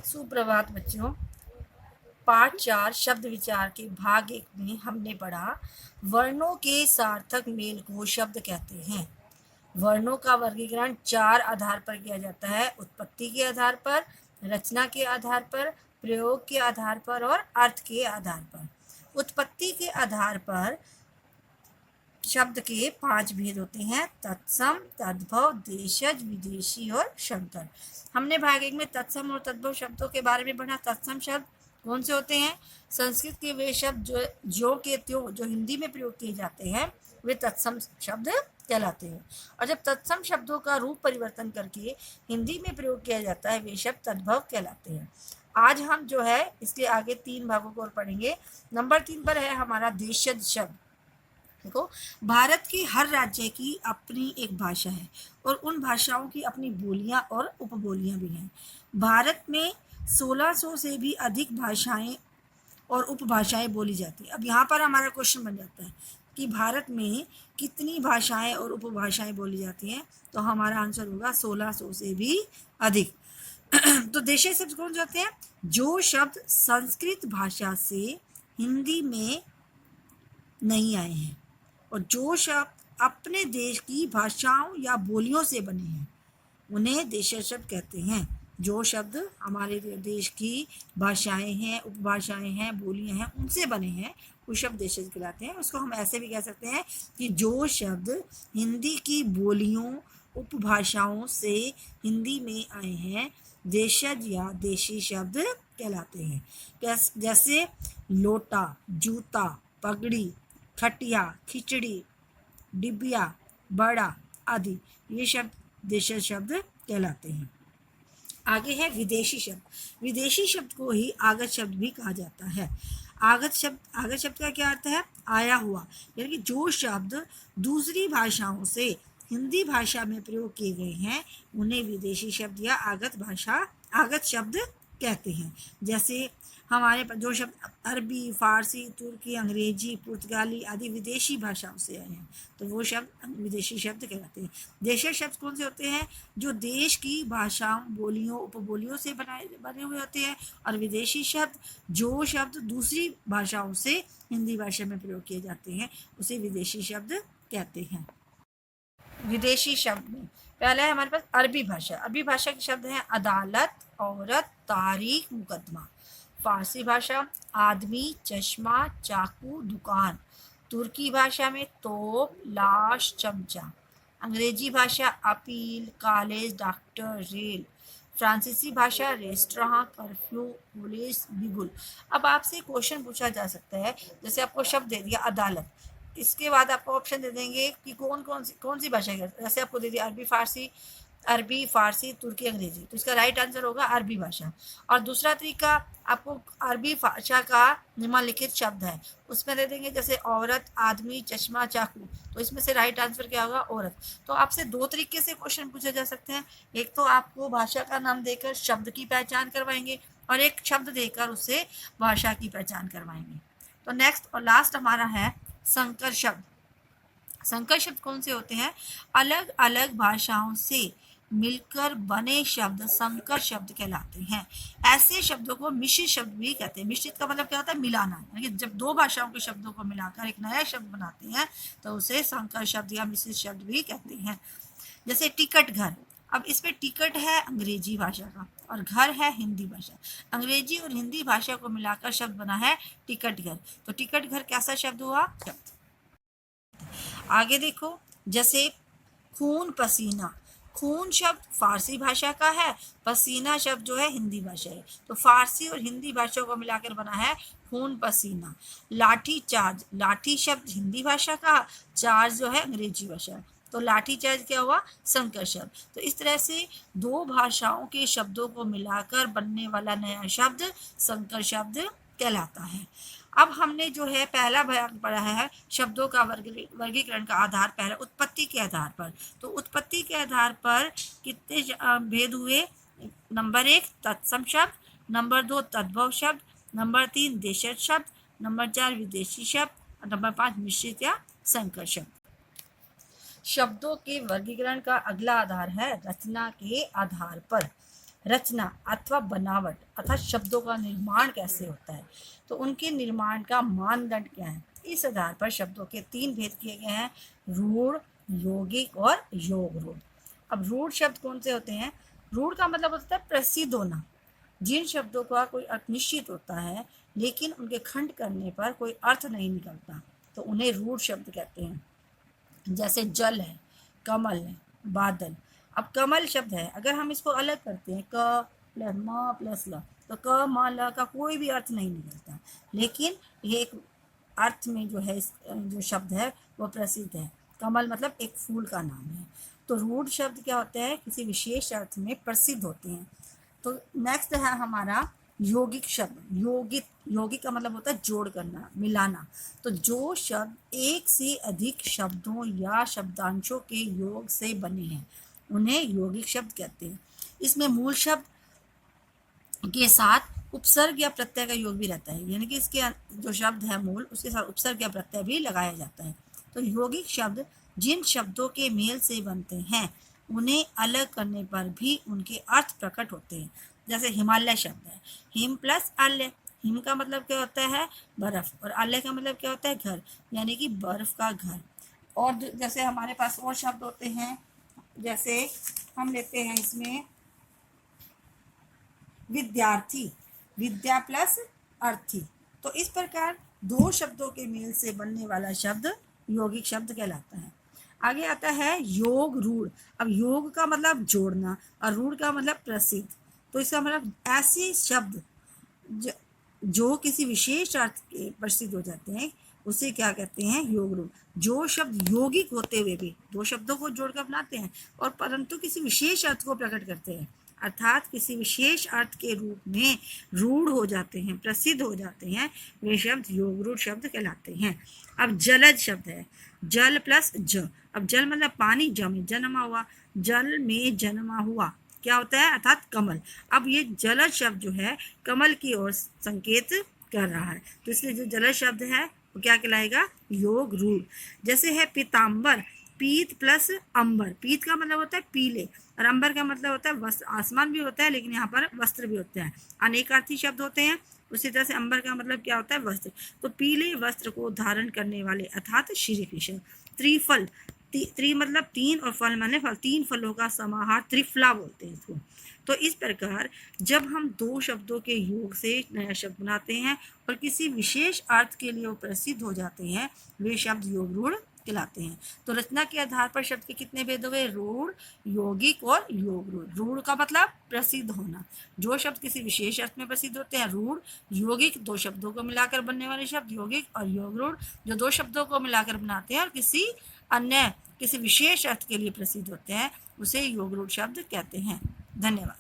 सुप्रभात बच्चों। पाठ 4 शब्द विचार के भाग 1 में हमने पढ़ा वर्णों के सार्थक मेल को शब्द कहते हैं। वर्णों का वर्गीकरण 4 आधार पर किया जाता है: उत्पत्ति के आधार पर, रचना के आधार पर, प्रयोग के आधार पर और अर्थ के आधार पर। उत्पत्ति के आधार पर शब्द के 5 भेद होते हैं: तत्सम, तद्भव, देशज, विदेशी और शंकर। हमने भाग 1 में तत्सम और तद्भव शब्दों के बारे में पढ़ा। तत्सम शब्द कौन से होते हैं? संस्कृत के वे शब्द जो के त्यों जो हिंदी में प्रयोग किए जाते हैं वे तत्सम शब्द कहलाते हैं। और जब तत्सम शब्दों का रूप परिवर्तन करके हिंदी में प्रयोग किया जाता है वे शब्द तद्भव कहलाते हैं। आज हम जो है इसके आगे 3 भागों को और पढ़ेंगे। नंबर 3 पर है हमारा देशज शब्द। देखो, भारत के हर राज्य की अपनी एक भाषा है और उन भाषाओं की अपनी बोलियां और उपबोलियां भी हैं। भारत में 1600 से भी अधिक भाषाएं और उपभाषाएं बोली जाती हैं। अब यहाँ पर हमारा क्वेश्चन बन जाता है कि भारत में कितनी भाषाएं और उपभाषाएं बोली जाती हैं, तो हमारा आंसर होगा 1600 से भी अधिक। तो देशज शब्द कौन से होते हैं? जो शब्द संस्कृत भाषा से हिंदी में नहीं आए हैं और जो शब्द अपने देश की भाषाओं या बोलियों से बने हैं उन्हें देशज शब्द कहते हैं। जो शब्द हमारे देश की भाषाएं हैं, उपभाषाएं हैं, बोलियां हैं, उनसे बने हैं वो शब्द देशज कहलाते हैं। उसको हम ऐसे भी कह सकते हैं कि जो शब्द हिंदी की बोलियों, उपभाषाओं से हिंदी में आए हैं देशज या देशी शब्द कहलाते हैं। जैसे लोटा, जूता, पगड़ी, खटिया, खिचड़ी, डिबिया, बड़ा आदि ये शब्द देशज शब्द कहलाते हैं। आगे है विदेशी शब्द। विदेशी शब्द को ही आगत शब्द भी कहा जाता है। आगत शब्द का क्या अर्थ है? आया हुआ, यानी कि जो शब्द दूसरी भाषाओं से हिंदी भाषा में प्रयोग किए गए हैं उन्हें विदेशी शब्द या आगत शब्द कहते हैं। जैसे हमारे जो शब्द अरबी, फारसी, तुर्की, अंग्रेजी, पुर्तगाली आदि विदेशी भाषाओं से आए हैं तो वो शब्द विदेशी शब्द कहलाते हैं। देशज शब्द कौन से होते हैं? जो देश की भाषाओं, बोलियों, उपबोलियों से बने हुए होते हैं। और विदेशी शब्द जो शब्द दूसरी भाषाओं से हिंदी भाषा में प्रयोग किए जाते हैं उसे विदेशी शब्द कहते हैं। विदेशी शब्द में पहला है हमारे पास अरबी भाषा। अरबी भाषा के शब्द हैं अदालत, औरत, तारीख, मुकदमा। फारसी भाषा आदमी, चश्मा, चाकू, दुकान। तुर्की भाषा में तोप, लाश, चमचा। अंग्रेजी भाषा अपील, कॉलेज, डॉक्टर, रेल। फ्रांसीसी भाषा रेस्टोरेंट, कर्फ्यू, पुलिस, बिगुल। अब आपसे क्वेश्चन पूछा जा सकता है, जैसे आपको शब्द दे दिया अदालत, इसके बाद आपको ऑप्शन दे देंगे कि कौन सी भाषा है। जैसे आपको दे दिया अरबी, फारसी, तुर्की, अंग्रेजी, तो इसका राइट आंसर होगा अरबी भाषा। और दूसरा तरीका, आपको अरबी भाषा का निम्नलिखित शब्द है उसमें दे देंगे, जैसे औरत, आदमी, चश्मा, चाकू, तो इसमें से राइट आंसर क्या होगा? औरत। तो आपसे 2 तरीके से क्वेश्चन पूछे जा सकते हैं। एक तो आपको भाषा का नाम देकर शब्द की पहचान करवाएंगे और एक शब्द देकर उससे भाषा की पहचान करवाएंगे। तो नेक्स्ट और लास्ट हमारा है संकर शब्द। संकर शब्द कौन से होते हैं? अलग अलग भाषाओं से मिलकर बने शब्द संकर शब्द कहलाते हैं। ऐसे शब्दों को मिश्रित शब्द भी कहते हैं। मिश्रित का मतलब क्या होता है? मिलाना, यानी जब 2 भाषाओं के शब्दों को मिलाकर एक नया शब्द बनाते हैं तो उसे संकर शब्द या मिश्रित शब्द भी कहते हैं। जैसे टिकट घर। अब इसमें टिकट है अंग्रेजी भाषा का और घर है हिंदी भाषा। अंग्रेजी और हिंदी भाषा को मिलाकर शब्द बना है टिकट घर। तो टिकट घर कैसा शब्द हुआ? आगे देखो, जैसे खून, पसीना। खून शब्द फारसी भाषा का है, पसीना शब्द जो है हिंदी भाषा है, तो फारसी और हिंदी भाषा को मिलाकर बना है खून पसीना। लाठी चार्ज। लाठी शब्द हिंदी भाषा का, चार्ज जो है अंग्रेजी भाषा, तो लाठी चार्ज क्या हुआ? संकर शब्द। तो इस तरह से 2 भाषाओं के शब्दों को मिलाकर बनने वाला नया शब्द संकर शब्द कहलाता है। अब हमने जो है पहला भाग पढ़ा है शब्दों का वर्गीकरण का आधार पहला उत्पत्ति के आधार पर। तो उत्पत्ति के आधार पर कितने भेद हुए? नंबर 1 तत्सम शब्द, नंबर 2 तद्भव शब्द, नंबर 3 देशज शब्द, नंबर 4 विदेशी शब्द और नंबर 5 मिश्रित या संकर शब्द। शब्दों के वर्गीकरण का अगला आधार है रचना के आधार पर। रचना अथवा बनावट अर्थात शब्दों का निर्माण कैसे होता है, तो उनके निर्माण का मानदंड क्या है। इस आधार पर शब्दों के 3 भेद किए गए हैं, रूढ़, यौगिक और योग रूढ़। अब रूढ़ शब्द कौन से होते हैं। रूढ़ का मतलब होता है प्रसिद्ध होना। जिन शब्दों का कोई अर्थ निश्चित होता है लेकिन उनके खंड करने पर कोई अर्थ नहीं निकलता, तो उन्हें रूढ़ शब्द कहते हैं। जैसे जल है, कमल है, बादल। अब कमल शब्द है, अगर हम इसको अलग करते हैं क प्लस म प्लस ल, तो क म ल का कोई भी अर्थ नहीं निकलता, लेकिन ये एक अर्थ में जो है जो शब्द है वो प्रसिद्ध है। कमल मतलब एक फूल का नाम है। तो रूढ़ शब्द क्या होते हैं, किसी विशेष अर्थ में प्रसिद्ध होते हैं। तो नेक्स्ट है हमारा यौगिक शब्द। यौगिक का मतलब होता है जोड़ करना, मिलाना। तो जो शब्द एक से अधिक शब्दों या शब्दांशों के योग से बने हैं उन्हें यौगिक शब्द कहते हैं। इसमें मूल शब्द के साथ उपसर्ग या प्रत्यय का योग भी रहता है, यानी कि इसके जो शब्द है मूल उसके साथ उपसर्ग या प्रत्यय भी लगाया जाता है। तो यौगिक शब्द जिन शब्दों के मेल से बनते हैं उन्हें अलग करने पर भी उनके अर्थ प्रकट होते हैं। जैसे हिमालय शब्द है, हिम प्लस आलय। हिम का मतलब क्या होता है, बर्फ, और आलय का मतलब क्या होता है, घर, यानी कि बर्फ का घर। और जैसे हमारे पास और शब्द होते हैं, जैसे हम लेते हैं इसमें विद्यार्थी, विद्या प्लस अर्थी। तो इस प्रकार 2 शब्दों के मेल से बनने वाला शब्द यौगिक शब्द कहलाता है। आगे आता है योग रूढ़। अब योग का मतलब जोड़ना और रूढ़ का मतलब प्रसिद्ध। तो इसका मतलब ऐसे शब्द जो किसी विशेष अर्थ के प्रसिद्ध हो जाते हैं उसे क्या कहते हैं, योग रूढ़। जो शब्द यौगिक होते हुए भी 2 शब्दों को जोड़कर बनाते हैं और परंतु किसी विशेष अर्थ को प्रकट करते हैं, अर्थात किसी विशेष अर्थ के रूप में रूढ़ हो जाते हैं, प्रसिद्ध हो जाते हैं, वे शब्द योग रूढ़ शब्द कहलाते हैं। अब जलज शब्द है, जल प्लस ज। अब जल मतलब पानी, ज में जन्मा हुआ, जल में जन्मा हुआ क्या होता है, अर्थात कमल। अब ये जलज शब्द जो है कमल की ओर संकेत कर रहा है, तो इसलिए जो जलज शब्द है वो क्या कहलाएगा, योग रूढ़। जैसे है पीताम्बर, पीत प्लस अंबर। पीत का मतलब होता है पीले और अंबर का मतलब होता है वस्त्र। आसमान भी होता है लेकिन यहाँ पर वस्त्र भी होते हैं, अनेकार्थी शब्द होते हैं। उसी तरह से अंबर का मतलब क्या होता है, वस्त्र। तो पीले वस्त्र को धारण करने वाले अर्थात श्री कृष्ण। त्रिफल, त्रि मतलब 3 और फल माने फल, 3 फलों का समाहार त्रिफला बोलते हैं इसको। तो इस प्रकार जब हम 2 शब्दों के योग से नया शब्द बनाते हैं और किसी विशेष अर्थ के लिए वो प्रसिद्ध हो जाते हैं, वे शब्द योग रूढ़ कहलाते हैं। तो रचना के आधार पर शब्द के कितने भेद हुए, रूढ़, यौगिक और योग रूढ़। रूढ़ का मतलब प्रसिद्ध होना, जो शब्द किसी विशेष अर्थ में प्रसिद्ध होते हैं रूढ़। यौगिक 2 शब्दों को मिलाकर बनने वाले शब्द यौगिक, और योग रूढ़ जो 2 शब्दों को मिलाकर बनाते हैं और किसी विशेष अर्थ के लिए प्रसिद्ध होते हैं उसे योग रूढ़ शब्द कहते हैं। धन्यवाद।